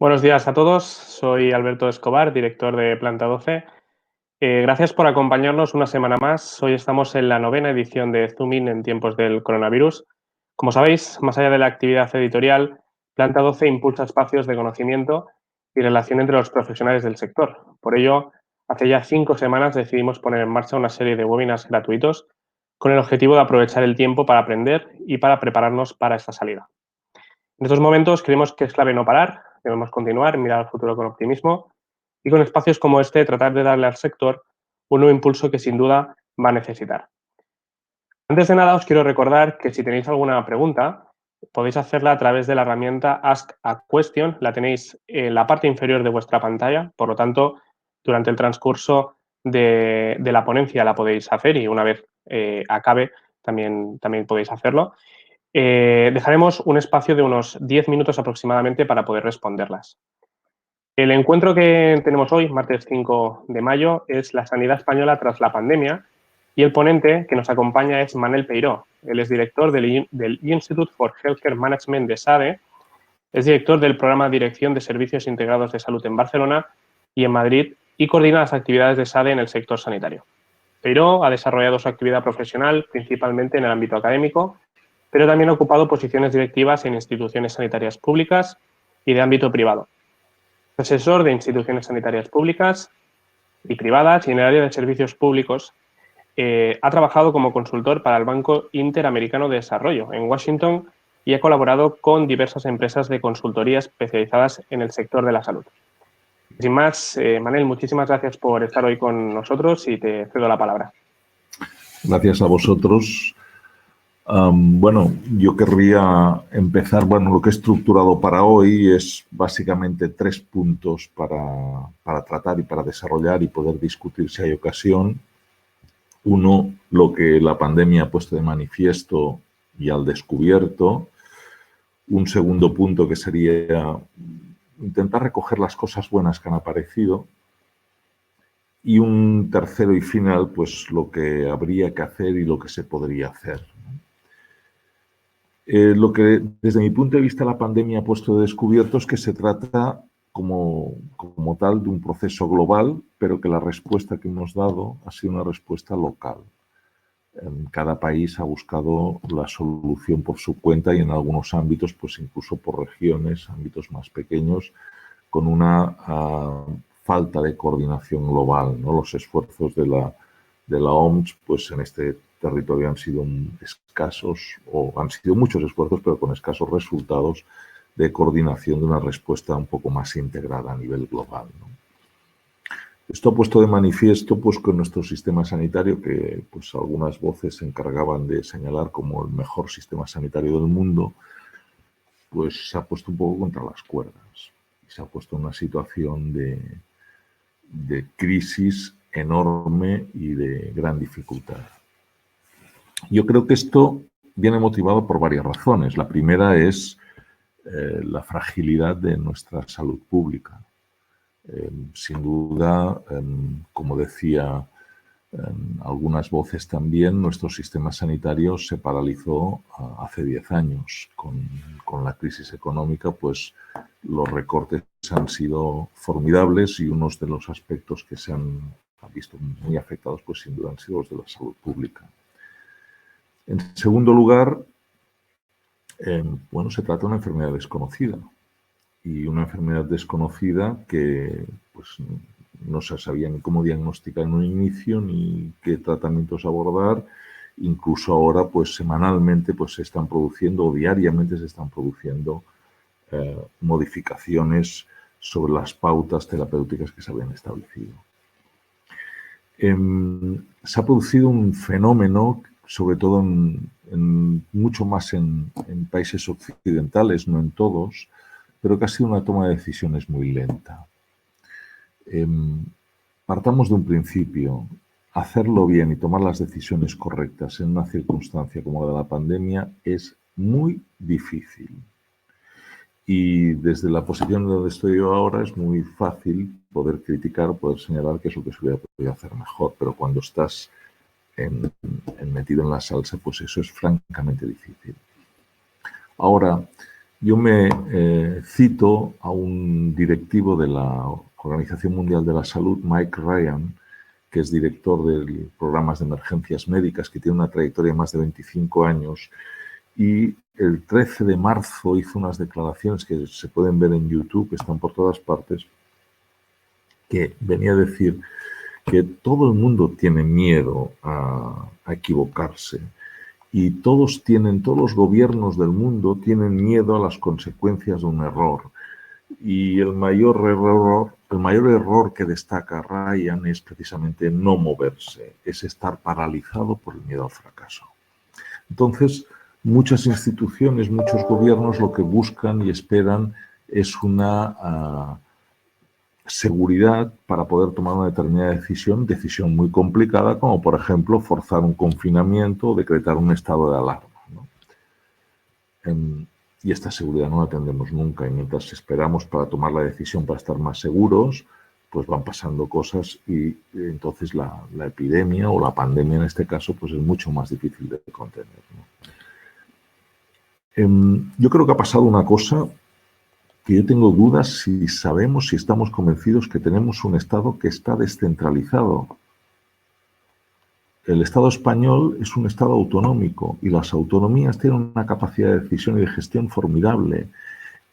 Buenos días a todos, soy Alberto Escobar, director de Planta 12. Gracias por acompañarnos una semana más. Hoy estamos en la 9ª edición de Zoom In en tiempos del coronavirus. Como sabéis, más allá de la actividad editorial, Planta 12 impulsa espacios de conocimiento y relación entre los profesionales del sector. Por ello, hace ya 5 semanas decidimos poner en marcha una serie de webinars gratuitos con el objetivo de aprovechar el tiempo para aprender y para prepararnos para esta salida. En estos momentos creemos que es clave no parar, debemos continuar, mirar al futuro con optimismo y con espacios como este tratar de darle al sector un nuevo impulso que sin duda va a necesitar. Antes de nada os quiero recordar que si tenéis alguna pregunta podéis hacerla a través de la herramienta Ask a Question, la tenéis en la parte inferior de vuestra pantalla, por lo tanto durante el transcurso de la ponencia la podéis hacer y una vez acabe también podéis hacerlo. Dejaremos un espacio de unos 10 minutos aproximadamente para poder responderlas. El encuentro que tenemos hoy, martes 5 de mayo, es la sanidad española tras la pandemia y el ponente que nos acompaña es Manel Peiró. Él es director del Institute for Healthcare Management de SADE, es director del programa Dirección de Servicios Integrados de Salud en Barcelona y en Madrid y coordina las actividades de SADE en el sector sanitario. Peiró ha desarrollado su actividad profesional principalmente en el ámbito académico, pero también ha ocupado posiciones directivas en instituciones sanitarias públicas y de ámbito privado. Asesor de instituciones sanitarias públicas y privadas y en el área de servicios públicos ha trabajado como consultor para el Banco Interamericano de Desarrollo en Washington y ha colaborado con diversas empresas de consultoría especializadas en el sector de la salud. Sin más, Manel, muchísimas gracias por estar hoy con nosotros y te cedo la palabra. Gracias a vosotros. Bueno, yo querría empezar, lo que he estructurado para hoy es básicamente 3 puntos para tratar y para desarrollar y poder discutir si hay ocasión. Uno, lo que la pandemia ha puesto de manifiesto y al descubierto. Un segundo punto que sería intentar recoger las cosas buenas que han aparecido. Y un tercero y final, pues lo que habría que hacer y lo que se podría hacer. Lo que desde mi punto de vista la pandemia ha puesto de descubierto es que se trata como tal de un proceso global, pero que la respuesta que hemos dado ha sido una respuesta local. Cada país ha buscado la solución por su cuenta y en algunos ámbitos, pues incluso por regiones, ámbitos más pequeños, con una falta de coordinación global, ¿no? Los esfuerzos de la OMS, pues en este territorio han sido escasos, o han sido muchos esfuerzos, pero con escasos resultados de coordinación de una respuesta un poco más integrada a nivel global, ¿no? Esto ha puesto de manifiesto pues, que nuestro sistema sanitario, que pues, algunas voces se encargaban de señalar como el mejor sistema sanitario del mundo, pues se ha puesto un poco contra las cuerdas. Se ha puesto en una situación de crisis enorme y de gran dificultad. Yo creo que esto viene motivado por varias razones. La primera es la fragilidad de nuestra salud pública. Sin duda, como decía algunas voces también, nuestro sistema sanitario se paralizó hace 10 años. Con la crisis económica, pues los recortes han sido formidables y unos de los aspectos que se han visto muy afectados, pues sin duda han sido los de la salud pública. En segundo lugar, se trata de una enfermedad desconocida. Y una enfermedad desconocida que pues, no se sabía ni cómo diagnosticar en un inicio, ni qué tratamientos abordar. Incluso ahora, pues semanalmente, pues se están produciendo, o diariamente se están produciendo modificaciones sobre las pautas terapéuticas que se habían establecido. Se ha producido un fenómeno, sobre todo mucho más en países occidentales, no en todos, pero que ha sido una toma de decisiones muy lenta. Partamos de un principio. Hacerlo bien y tomar las decisiones correctas en una circunstancia como la de la pandemia es muy difícil. Y desde la posición donde estoy yo ahora es muy fácil poder criticar, poder señalar que es lo que se hubiera podido hacer mejor, pero cuando estás metido en la salsa, pues eso es francamente difícil. Ahora, Yo me cito a un directivo de la Organización Mundial de la Salud, Mike Ryan, que es director de programas de emergencias médicas, que tiene una trayectoria de más de 25 años, y el 13 de marzo hizo unas declaraciones que se pueden ver en YouTube, que están por todas partes, que venía a decir que todo el mundo tiene miedo a equivocarse y todos los gobiernos del mundo tienen miedo a las consecuencias de un error. Y el mayor error que destaca Ryan es precisamente no moverse, es estar paralizado por el miedo al fracaso. Entonces, muchas instituciones, muchos gobiernos lo que buscan y esperan es una seguridad para poder tomar una determinada decisión muy complicada, como por ejemplo forzar un confinamiento o decretar un estado de alarma, ¿no? Y esta seguridad no la tendremos nunca, y mientras esperamos para tomar la decisión para estar más seguros, pues van pasando cosas y entonces la epidemia o la pandemia en este caso pues es mucho más difícil de contener, ¿no? Yo creo que ha pasado una cosa que yo tengo dudas si sabemos, si estamos convencidos que tenemos un Estado que está descentralizado. El Estado español es un Estado autonómico y las autonomías tienen una capacidad de decisión y de gestión formidable.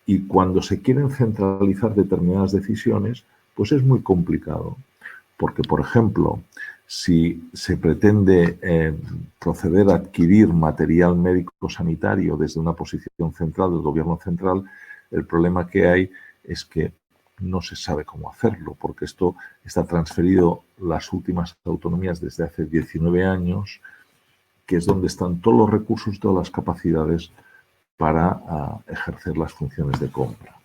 Y cuando se quieren centralizar determinadas decisiones, pues es muy complicado. Porque, por ejemplo, si se pretende proceder a adquirir material médico-sanitario desde una posición central del gobierno central, el problema que hay es que no se sabe cómo hacerlo, porque esto está transferido las últimas autonomías desde hace 19 años, que es donde están todos los recursos y todas las capacidades para ejercer las funciones de compra.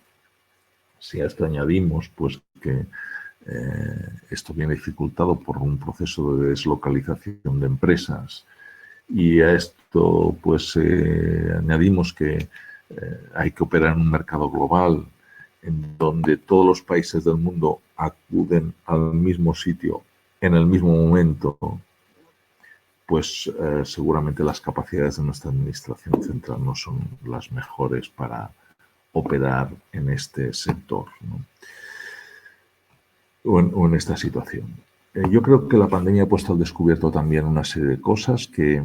Si a esto añadimos pues, que esto viene dificultado por un proceso de deslocalización de empresas, y a esto pues añadimos que hay que operar en un mercado global en donde todos los países del mundo acuden al mismo sitio en el mismo momento, pues seguramente las capacidades de nuestra administración central no son las mejores para operar en este sector, ¿no? o en esta situación. Yo creo que la pandemia ha puesto al descubierto también una serie de cosas que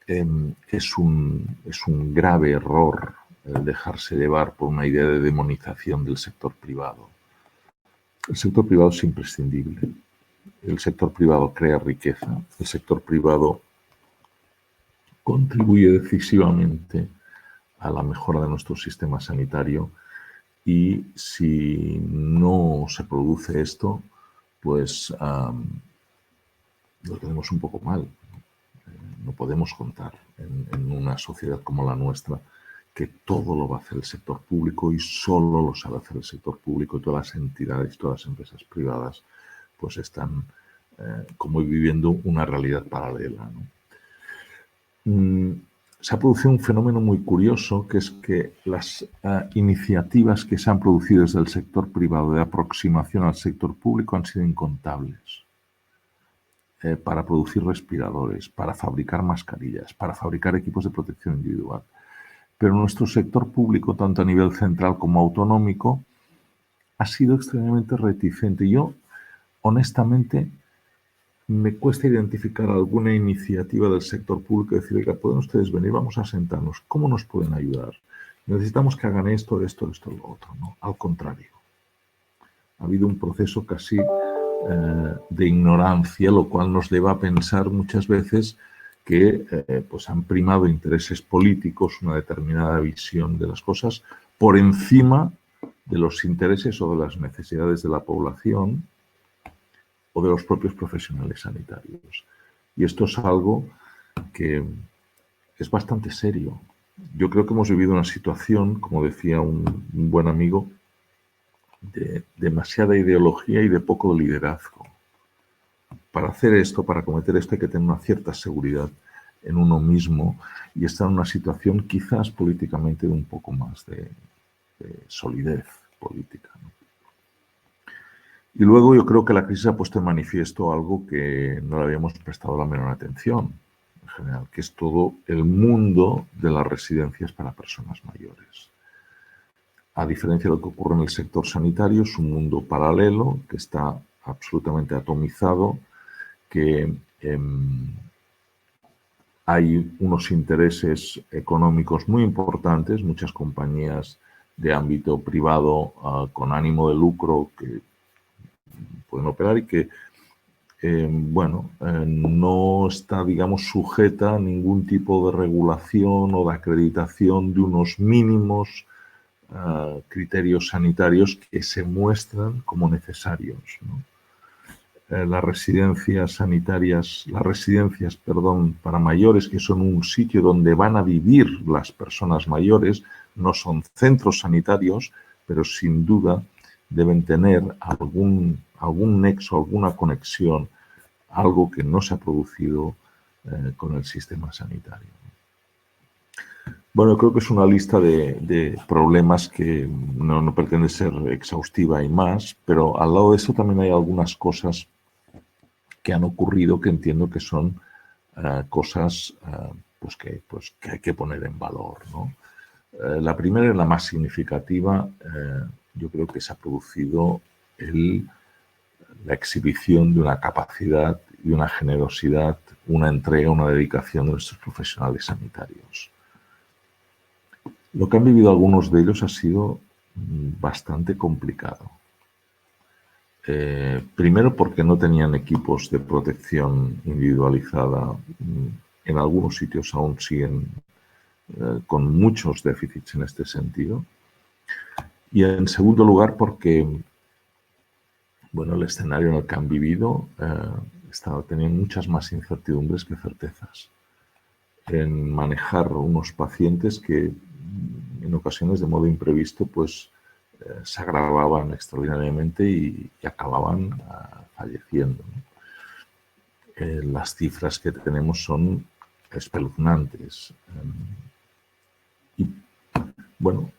es un grave error el dejarse llevar por una idea de demonización del sector privado. El sector privado es imprescindible. El sector privado crea riqueza. El sector privado contribuye decisivamente a la mejora de nuestro sistema sanitario, y si no se produce esto, pues lo tenemos un poco mal. No podemos contar en una sociedad como la nuestra que todo lo va a hacer el sector público y solo lo sabe hacer el sector público, y todas las entidades, todas las empresas privadas pues están como viviendo una realidad paralela, ¿no? Se ha producido un fenómeno muy curioso, que es que las iniciativas que se han producido desde el sector privado de aproximación al sector público han sido incontables. Para producir respiradores, para fabricar mascarillas, para fabricar equipos de protección individual. Pero nuestro sector público, tanto a nivel central como autonómico, ha sido extremadamente reticente. Yo, honestamente, me cuesta identificar alguna iniciativa del sector público y decir, oiga, ¿pueden ustedes venir? Vamos a sentarnos. ¿Cómo nos pueden ayudar? Necesitamos que hagan esto, lo otro. No, al contrario. Ha habido un proceso casi de ignorancia, lo cual nos lleva a pensar muchas veces que pues han primado intereses políticos, una determinada visión de las cosas, por encima de los intereses o de las necesidades de la población o de los propios profesionales sanitarios. Y esto es algo que es bastante serio. Yo creo que hemos vivido una situación, como decía un buen amigo, de demasiada ideología y de poco liderazgo. Para hacer esto, para cometer esto, hay que tener una cierta seguridad en uno mismo y estar en una situación quizás políticamente de un poco más de solidez política, ¿no? Y luego yo creo que la crisis ha puesto en manifiesto algo que no le habíamos prestado la menor atención en general, que es todo el mundo de las residencias para personas mayores. a diferencia de lo que ocurre en el sector sanitario, es un mundo paralelo que está absolutamente atomizado, que hay unos intereses económicos muy importantes, muchas compañías de ámbito privado con ánimo de lucro que pueden operar y que no está, digamos, sujeta a ningún tipo de regulación o de acreditación de unos mínimos criterios sanitarios que se muestran como necesarios, ¿no? Las residencias sanitarias, para mayores, que son un sitio donde van a vivir las personas mayores, no son centros sanitarios, pero sin duda deben tener algún nexo, alguna conexión, algo que no se ha producido con el sistema sanitario. Bueno, creo que es una lista de problemas que no pretende ser exhaustiva y más, pero al lado de eso también hay algunas cosas que han ocurrido que entiendo que son cosas que hay que poner en valor, ¿no? La primera y la más significativa, yo creo que se ha producido la exhibición de una capacidad y una generosidad, una entrega, una dedicación de nuestros profesionales sanitarios. Lo que han vivido algunos de ellos ha sido bastante complicado. Primero porque no tenían equipos de protección individualizada. En algunos sitios aún siguen con muchos déficits en este sentido. Y en segundo lugar porque el escenario en el que han vivido tenían muchas más incertidumbres que certezas en manejar unos pacientes que en ocasiones de modo imprevisto se agravaban extraordinariamente y acababan falleciendo, ¿no? Las cifras que tenemos son espeluznantes.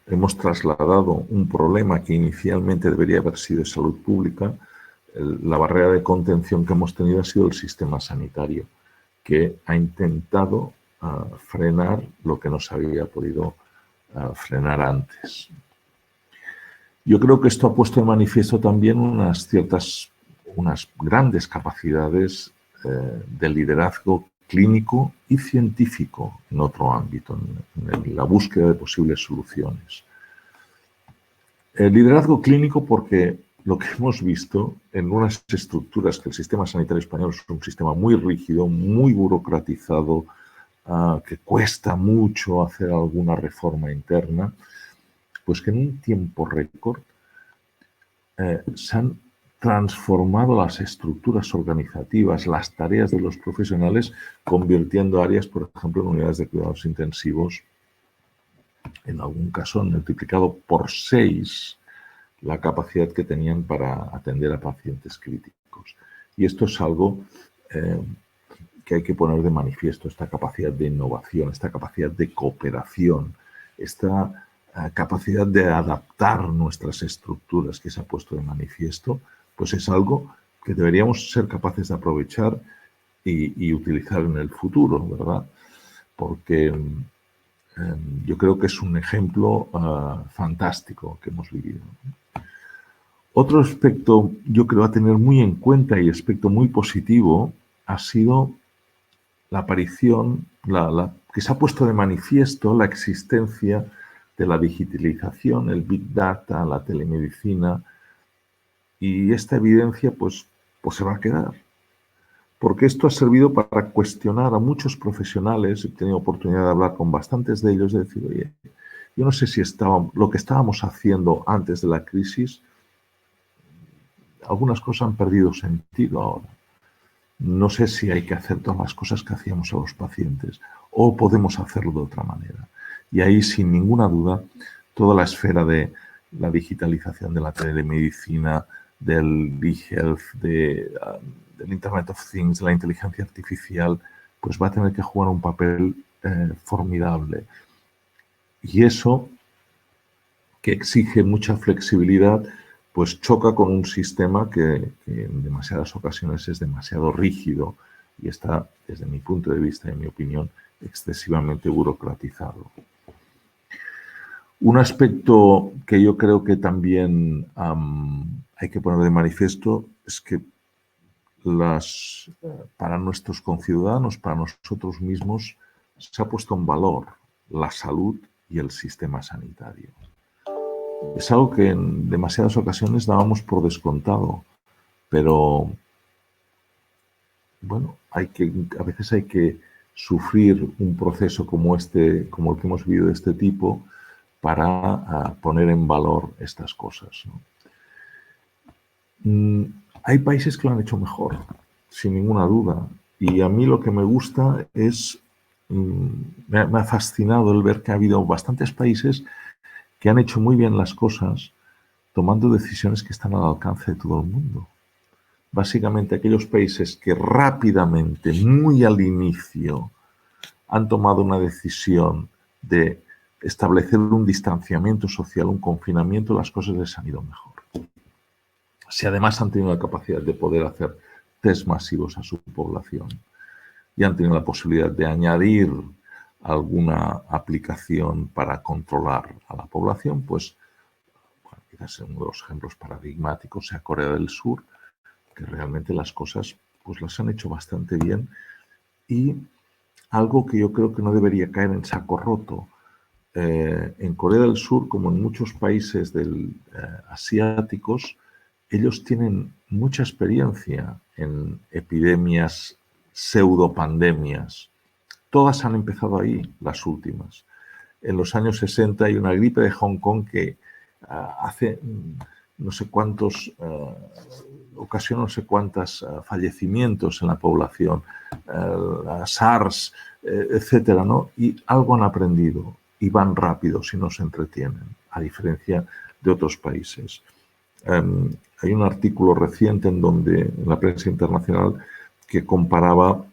Hemos trasladado un problema que inicialmente debería haber sido de salud pública. La barrera de contención que hemos tenido ha sido el sistema sanitario, que ha intentado frenar lo que no se había podido frenar antes. Yo creo que esto ha puesto de manifiesto también unas grandes capacidades de liderazgo clínico y científico en otro ámbito, en la búsqueda de posibles soluciones. El liderazgo clínico porque lo que hemos visto en unas estructuras que el sistema sanitario español es un sistema muy rígido, muy burocratizado, que cuesta mucho hacer alguna reforma interna, pues que en un tiempo récord se han transformado las estructuras organizativas, las tareas de los profesionales, convirtiendo áreas, por ejemplo, en unidades de cuidados intensivos. En algún caso han multiplicado por 6 la capacidad que tenían para atender a pacientes críticos. Y esto es algo que hay que poner de manifiesto, esta capacidad de innovación, esta capacidad de cooperación, esta capacidad de adaptar nuestras estructuras que se ha puesto de manifiesto, pues es algo que deberíamos ser capaces de aprovechar y utilizar en el futuro, ¿verdad? Porque yo creo que es un ejemplo fantástico que hemos vivido. Otro aspecto, yo creo, a tener muy en cuenta y aspecto muy positivo ha sido la aparición, que se ha puesto de manifiesto la existencia de la digitalización, el Big Data, la telemedicina, y esta evidencia pues se va a quedar. Porque esto ha servido para cuestionar a muchos profesionales. He tenido oportunidad de hablar con bastantes de ellos, de decir, oye, yo no sé si lo que estábamos haciendo antes de la crisis, algunas cosas han perdido sentido ahora. No sé si hay que hacer todas las cosas que hacíamos a los pacientes o podemos hacerlo de otra manera. Y ahí, sin ninguna duda, toda la esfera de la digitalización de la telemedicina, del e-health, del Internet of Things, de la inteligencia artificial, pues va a tener que jugar un papel formidable. Y eso, que exige mucha flexibilidad, pues choca con un sistema que en demasiadas ocasiones es demasiado rígido y está, desde mi punto de vista y en mi opinión, excesivamente burocratizado. Un aspecto que yo creo que también hay que poner de manifiesto es que para nuestros conciudadanos, para nosotros mismos, se ha puesto en valor la salud y el sistema sanitario. Es algo que en demasiadas ocasiones dábamos por descontado, pero bueno, a veces hay que sufrir un proceso como el que hemos vivido de este tipo para poner en valor estas cosas, ¿no? Hay países que lo han hecho mejor, sin ninguna duda, y a mí lo que me gusta es, me ha fascinado el ver que ha habido bastantes países que han hecho muy bien las cosas tomando decisiones que están al alcance de todo el mundo. Básicamente aquellos países que rápidamente, muy al inicio, han tomado una decisión de establecer un distanciamiento social, un confinamiento, las cosas les han ido mejor. Si además han tenido la capacidad de poder hacer test masivos a su población y han tenido la posibilidad de añadir alguna aplicación para controlar a la población, pues bueno, quizás uno de los ejemplos paradigmáticos sea Corea del Sur, que realmente las cosas pues las han hecho bastante bien, y algo que yo creo que no debería caer en saco roto. En Corea del Sur, como en muchos países asiáticos, ellos tienen mucha experiencia en epidemias, pseudopandemias. Todas han empezado ahí, las últimas. En los años 60 hay una gripe de Hong Kong que hace no sé cuántos, ocasiona no sé cuántos fallecimientos en la población, la SARS, etcétera, ¿no? Y algo han aprendido y van rápidos y no se entretienen, a diferencia de otros países. Hay un artículo reciente en la prensa internacional que comparaba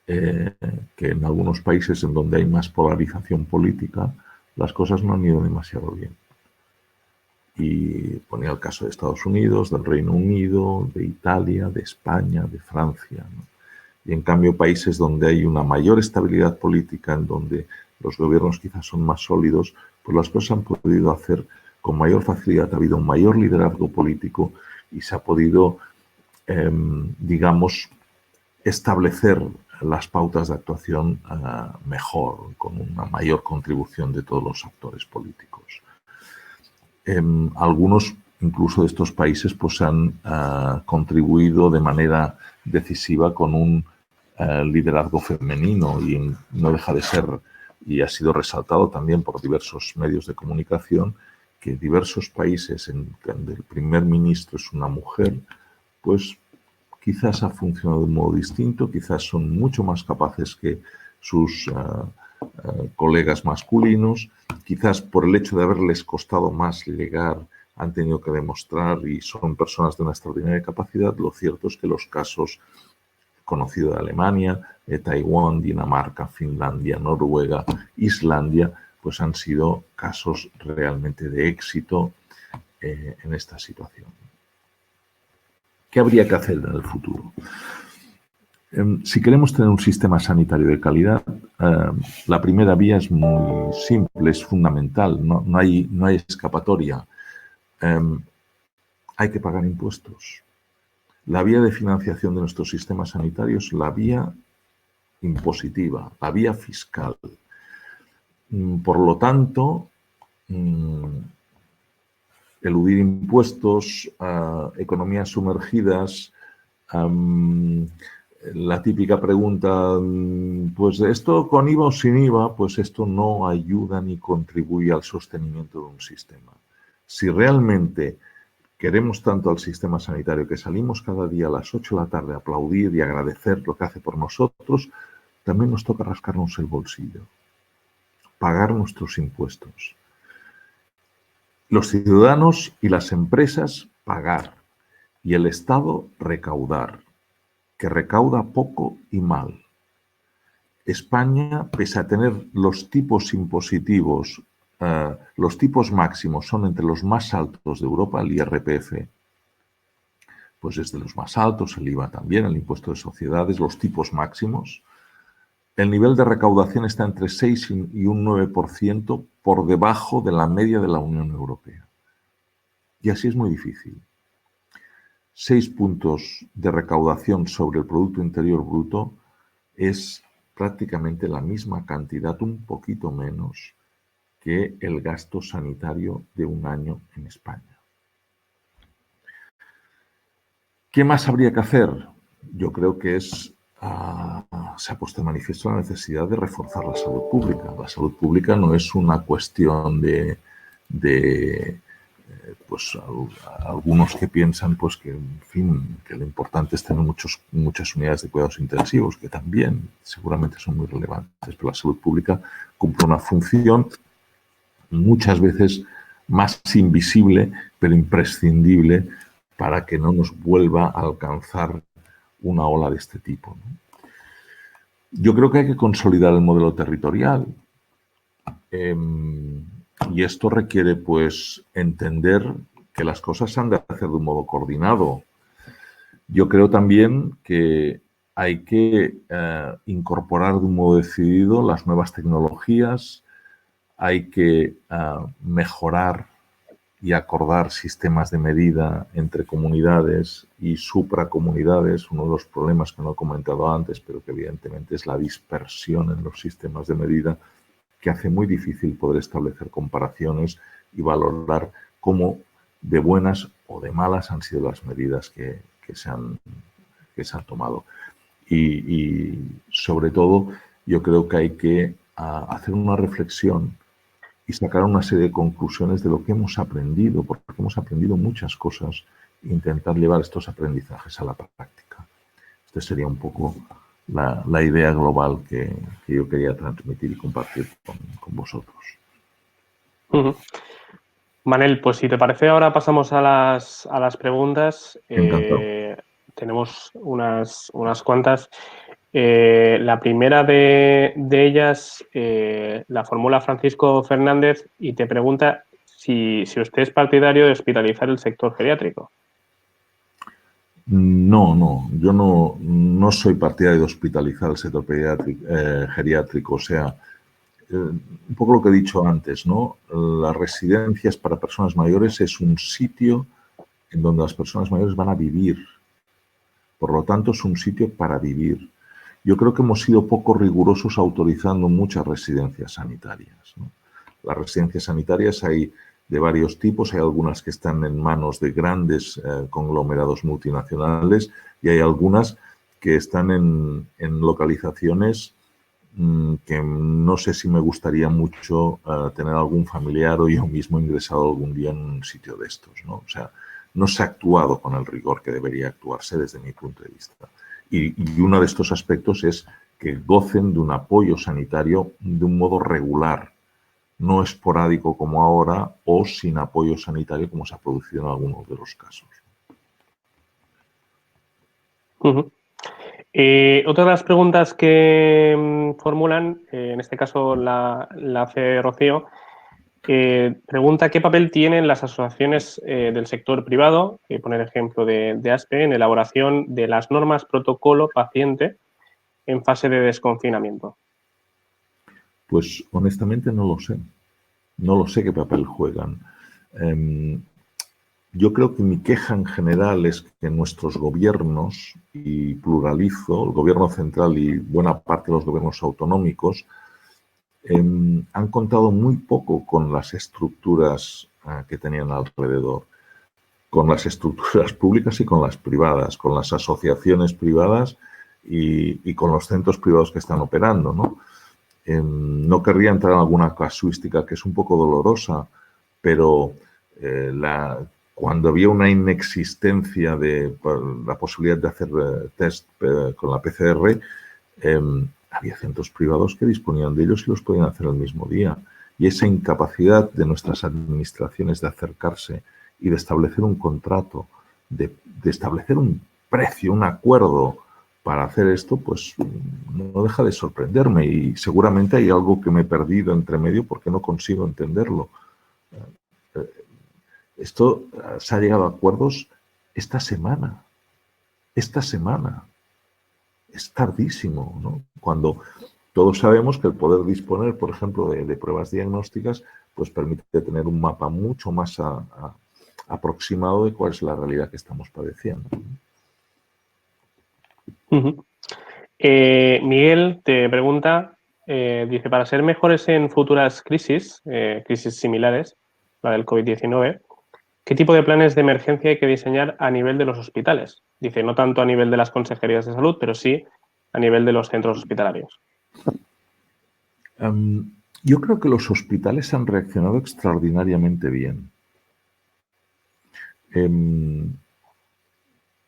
que en algunos países en donde hay más polarización política, las cosas no han ido demasiado bien. Y ponía el caso de Estados Unidos, del Reino Unido, de Italia, de España, de Francia, ¿no? Y en cambio países donde hay una mayor estabilidad política, en donde los gobiernos quizás son más sólidos, pues las cosas han podido hacer con mayor facilidad, ha habido un mayor liderazgo político y se ha podido, digamos, establecer las pautas de actuación mejor, con una mayor contribución de todos los actores políticos. Algunos, incluso de estos países, pues han contribuido de manera decisiva con un liderazgo femenino, y no deja de ser, y ha sido resaltado también por diversos medios de comunicación, que diversos países en donde el primer ministro es una mujer, pues quizás ha funcionado de un modo distinto, quizás son mucho más capaces que sus colegas masculinos, quizás por el hecho de haberles costado más llegar han tenido que demostrar y son personas de una extraordinaria capacidad. Lo cierto es que los casos conocidos de Alemania, de Taiwán, Dinamarca, Finlandia, Noruega, Islandia, pues han sido casos realmente de éxito en esta situación. ¿Qué habría que hacer en el futuro? Si queremos tener un sistema sanitario de calidad, la primera vía es muy simple, es fundamental, no hay escapatoria. Hay que pagar impuestos. La vía de financiación de nuestro sistema sanitario es la vía impositiva, la vía fiscal. Por lo tanto, eludir impuestos, economías sumergidas, la típica pregunta, pues esto con IVA o sin IVA, pues esto no ayuda ni contribuye al sostenimiento de un sistema. Si realmente queremos tanto al sistema sanitario que salimos cada día a las 8 de la tarde a aplaudir y agradecer lo que hace por nosotros, también nos toca rascarnos el bolsillo, pagar nuestros impuestos. Los ciudadanos y las empresas pagar y el Estado recaudar, que recauda poco y mal. España, pese a tener los tipos impositivos, los tipos máximos son entre los más altos de Europa, el IRPF, pues es de los más altos, el IVA también, el impuesto de sociedades, los tipos máximos. el nivel de recaudación está entre 6 y un 9% por debajo de la media de la Unión Europea. Y así es muy difícil. 6 puntos de recaudación sobre el Producto Interior Bruto es prácticamente la misma cantidad, un poquito menos, que el gasto sanitario de un año en España. ¿Qué más habría que hacer? Yo creo que se ha puesto de manifiesto la necesidad de reforzar la salud pública. La salud pública no es una cuestión de pues algunos que piensan pues que, en fin, que lo importante es tener muchas unidades de cuidados intensivos, que también seguramente son muy relevantes, pero la salud pública cumple una función muchas veces más invisible, pero imprescindible para que no nos vuelva a alcanzar una ola de este tipo, ¿no? Yo creo que hay que consolidar el modelo territorial. Y esto requiere, pues, entender que las cosas se han de hacer de un modo coordinado. Yo creo también que hay que incorporar de un modo decidido las nuevas tecnologías, hay que mejorar y acordar sistemas de medida entre comunidades y supracomunidades. Uno de los problemas que no he comentado antes, pero que evidentemente es la dispersión en los sistemas de medida, que hace muy difícil poder establecer comparaciones y valorar cómo de buenas o de malas han sido las medidas que se han tomado. Y sobre todo, yo creo que hay que hacer una reflexión y sacar una serie de conclusiones de lo que hemos aprendido, porque hemos aprendido muchas cosas, e intentar llevar estos aprendizajes a la práctica. Esta sería un poco la idea global que yo quería transmitir y compartir con vosotros. Manel, pues si te parece, ahora pasamos a las preguntas. Encantado. Tenemos unas cuantas. La primera de ellas la formula Francisco Fernández y te pregunta si usted es partidario de hospitalizar el sector geriátrico. No, yo no soy partidario de hospitalizar el sector geriátrico. O sea, un poco lo que he dicho antes, ¿no? Las residencias para personas mayores es un sitio en donde las personas mayores van a vivir. Por lo tanto, es un sitio para vivir. Yo creo que hemos sido poco rigurosos autorizando muchas residencias sanitarias, ¿no? Las residencias sanitarias hay de varios tipos, hay algunas que están en manos de grandes conglomerados multinacionales y hay algunas que están en localizaciones que no sé si me gustaría mucho tener algún familiar o yo mismo ingresado algún día en un sitio de estos, ¿no? O sea, no se ha actuado con el rigor que debería actuarse desde mi punto de vista. Y uno de estos aspectos es que gocen de un apoyo sanitario de un modo regular, no esporádico como ahora o sin apoyo sanitario como se ha producido en algunos de los casos. Otra de las preguntas que formulan, en este caso la hace Rocío, pregunta qué papel tienen las asociaciones del sector privado, pone el ejemplo de ASPE, en elaboración de las normas protocolo paciente en fase de desconfinamiento. Pues honestamente no lo sé. No lo sé qué papel juegan. Yo creo que mi queja en general es que nuestros gobiernos, y pluralizo, el gobierno central y buena parte de los gobiernos autonómicos, han contado muy poco con las estructuras que tenían alrededor, con las estructuras públicas y con las privadas, con las asociaciones privadas y con los centros privados que están operando, ¿no? No querría entrar en alguna casuística que es un poco dolorosa, pero cuando había una inexistencia de la posibilidad de hacer test con la PCR, había centros privados que disponían de ellos y los podían hacer el mismo día. Y esa incapacidad de nuestras administraciones de acercarse y de establecer un contrato, de establecer un precio, un acuerdo para hacer esto, pues no deja de sorprenderme y seguramente hay algo que me he perdido entre medio porque no consigo entenderlo. Esto se ha llegado a acuerdos esta semana. Esta semana. Es tardísimo, ¿no? Cuando Todos sabemos que el poder disponer, por ejemplo, de pruebas diagnósticas, pues permite tener un mapa mucho más aproximado de cuál es la realidad que estamos padeciendo. Uh-huh. Miguel te pregunta, dice, para ser mejores en futuras crisis similares, la del COVID-19, ¿qué tipo de planes de emergencia hay que diseñar a nivel de los hospitales? Dice, no tanto a nivel de las consejerías de salud, pero sí a nivel de los centros hospitalarios. Yo creo que los hospitales han reaccionado extraordinariamente bien.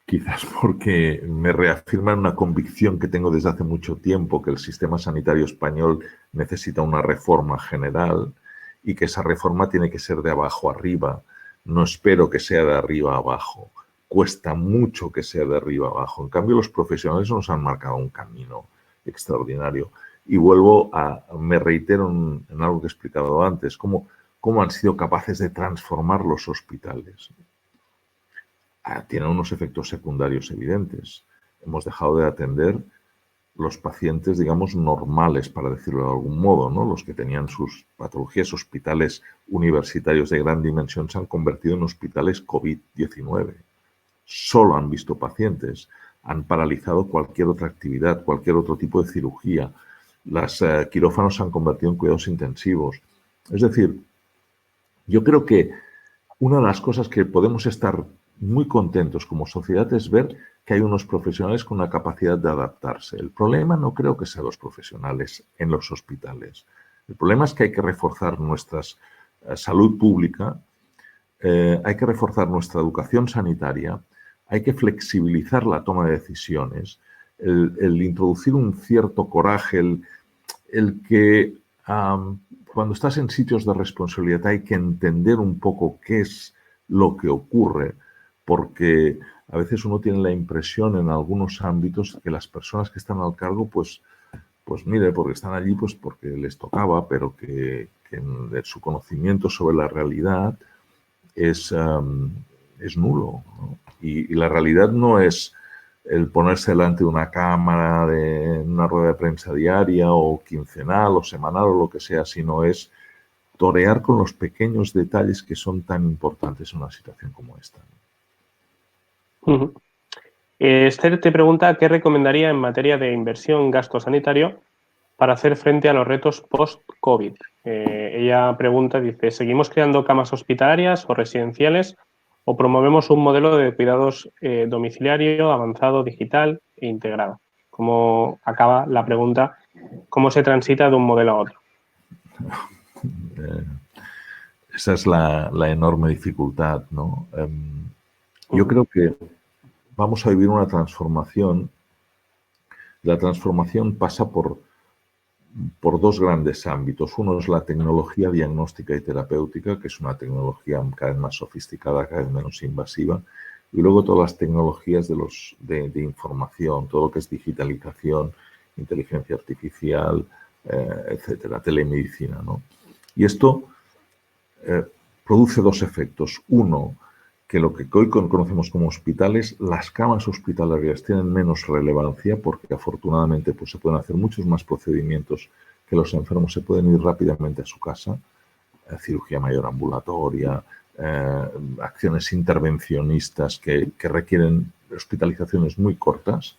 Quizás porque me reafirman una convicción que tengo desde hace mucho tiempo, que el sistema sanitario español necesita una reforma general y que esa reforma tiene que ser de abajo arriba. No espero que sea de arriba a abajo. Cuesta mucho que sea de arriba a abajo. En cambio, los profesionales nos han marcado un camino extraordinario. Y me reitero en algo que he explicado antes, cómo han sido capaces de transformar los hospitales. Tienen unos efectos secundarios evidentes. Hemos dejado de atender los pacientes, digamos, normales, para decirlo de algún modo, ¿no? Los que tenían sus patologías. Hospitales universitarios de gran dimensión se han convertido en hospitales COVID-19. Solo han visto pacientes, han paralizado cualquier otra actividad, cualquier otro tipo de cirugía. Los quirófanos se han convertido en cuidados intensivos. Es decir, yo creo que una de las cosas que podemos estar muy contentos como sociedad es ver que hay unos profesionales con una capacidad de adaptarse. El problema no creo que sean los profesionales en los hospitales. El problema es que hay que reforzar nuestra salud pública, hay que reforzar nuestra educación sanitaria, hay que flexibilizar la toma de decisiones, el introducir un cierto coraje, el que cuando estás en sitios de responsabilidad hay que entender un poco qué es lo que ocurre, porque a veces uno tiene la impresión en algunos ámbitos que las personas que están al cargo, pues mire, porque están allí, pues porque les tocaba, pero que su conocimiento sobre la realidad es nulo, ¿no? Y la realidad no es el ponerse delante de una cámara, de una rueda de prensa diaria o quincenal o semanal o lo que sea, sino es torear con los pequeños detalles que son tan importantes en una situación como esta. Uh-huh. Esther te pregunta qué recomendaría en materia de inversión gasto sanitario para hacer frente a los retos post-COVID. Ella pregunta, dice, ¿seguimos creando camas hospitalarias o residenciales o promovemos un modelo de cuidados domiciliario, avanzado, digital e integrado? ¿Cómo acaba la pregunta? ¿Cómo se transita de un modelo a otro? Esa es la enorme dificultad, ¿no? Yo creo que vamos a vivir una transformación. La transformación pasa por dos grandes ámbitos. Uno es la tecnología diagnóstica y terapéutica, que es una tecnología cada vez más sofisticada, cada vez menos invasiva. Y luego todas las tecnologías de información, todo lo que es digitalización, inteligencia artificial, etcétera, telemedicina, ¿no? Y esto produce dos efectos. Uno, que lo que hoy conocemos como hospitales, las camas hospitalarias tienen menos relevancia porque afortunadamente pues, se pueden hacer muchos más procedimientos que los enfermos se pueden ir rápidamente a su casa, cirugía mayor ambulatoria, acciones intervencionistas que requieren hospitalizaciones muy cortas.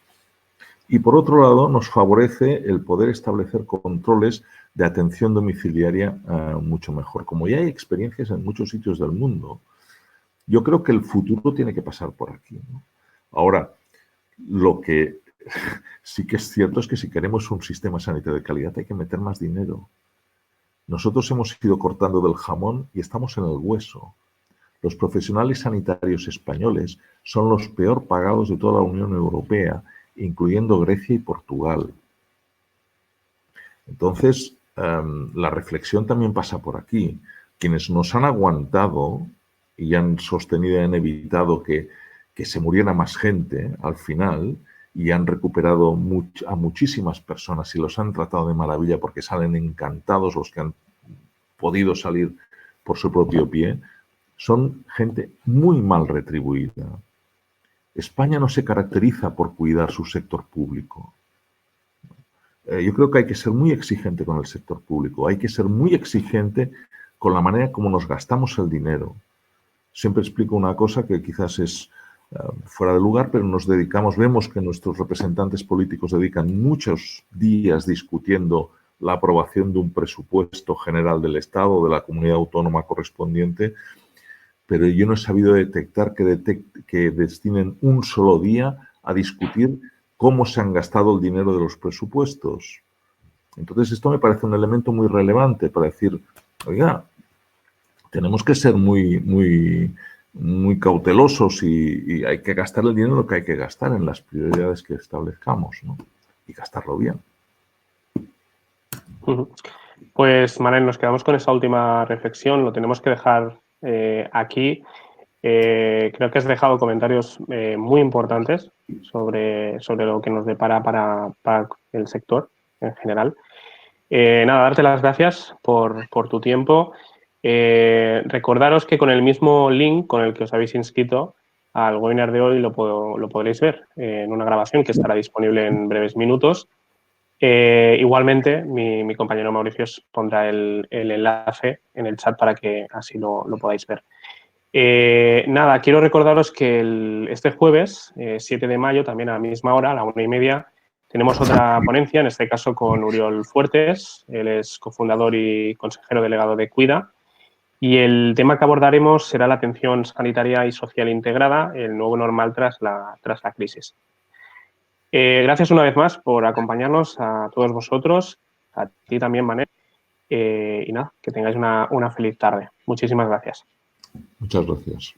Y por otro lado, nos favorece el poder establecer controles de atención domiciliaria mucho mejor. Como ya hay experiencias en muchos sitios del mundo, yo creo que el futuro tiene que pasar por aquí, ¿no? Ahora, lo que sí que es cierto es que si queremos un sistema sanitario de calidad hay que meter más dinero. Nosotros hemos ido cortando del jamón y estamos en el hueso. Los profesionales sanitarios españoles son los peor pagados de toda la Unión Europea, incluyendo Grecia y Portugal. Entonces, la reflexión también pasa por aquí. Quienes nos han aguantado y han sostenido y han evitado que se muriera más gente al final y han recuperado a muchísimas personas y los han tratado de maravilla porque salen encantados los que han podido salir por su propio pie, son gente muy mal retribuida. España no se caracteriza por cuidar su sector público. yo creo que hay que ser muy exigente con el sector público, hay que ser muy exigente con la manera como nos gastamos el dinero. Siempre explico una cosa que quizás es fuera de lugar, pero vemos que nuestros representantes políticos dedican muchos días discutiendo la aprobación de un presupuesto general del Estado o de la comunidad autónoma correspondiente, pero yo no he sabido detectar que destinen un solo día a discutir cómo se han gastado el dinero de los presupuestos. Entonces, esto me parece un elemento muy relevante para decir, oiga, tenemos que ser muy cautelosos y hay que gastar el dinero lo que hay que gastar en las prioridades que establezcamos, ¿no? Y gastarlo bien. Pues, Manel, nos quedamos con esa última reflexión. Lo tenemos que dejar aquí. Creo que has dejado comentarios muy importantes sobre lo que nos depara para el sector en general. Nada, darte las gracias por tu tiempo. Recordaros que con el mismo link con el que os habéis inscrito al webinar de hoy lo podréis ver en una grabación que estará disponible en breves minutos. Igualmente, mi compañero Mauricio os pondrá el enlace en el chat para que así lo podáis ver. Nada, quiero recordaros que este jueves, 7 de mayo, también a la misma hora, a la 1:30, tenemos otra ponencia, en este caso con Uriol Fuertes. Él es cofundador y consejero delegado de Cuida. Y el tema que abordaremos será la atención sanitaria y social integrada, el nuevo normal tras la crisis. Gracias una vez más por acompañarnos a todos vosotros, a ti también, Manel. Y nada, que tengáis una feliz tarde. Muchísimas gracias. Muchas gracias.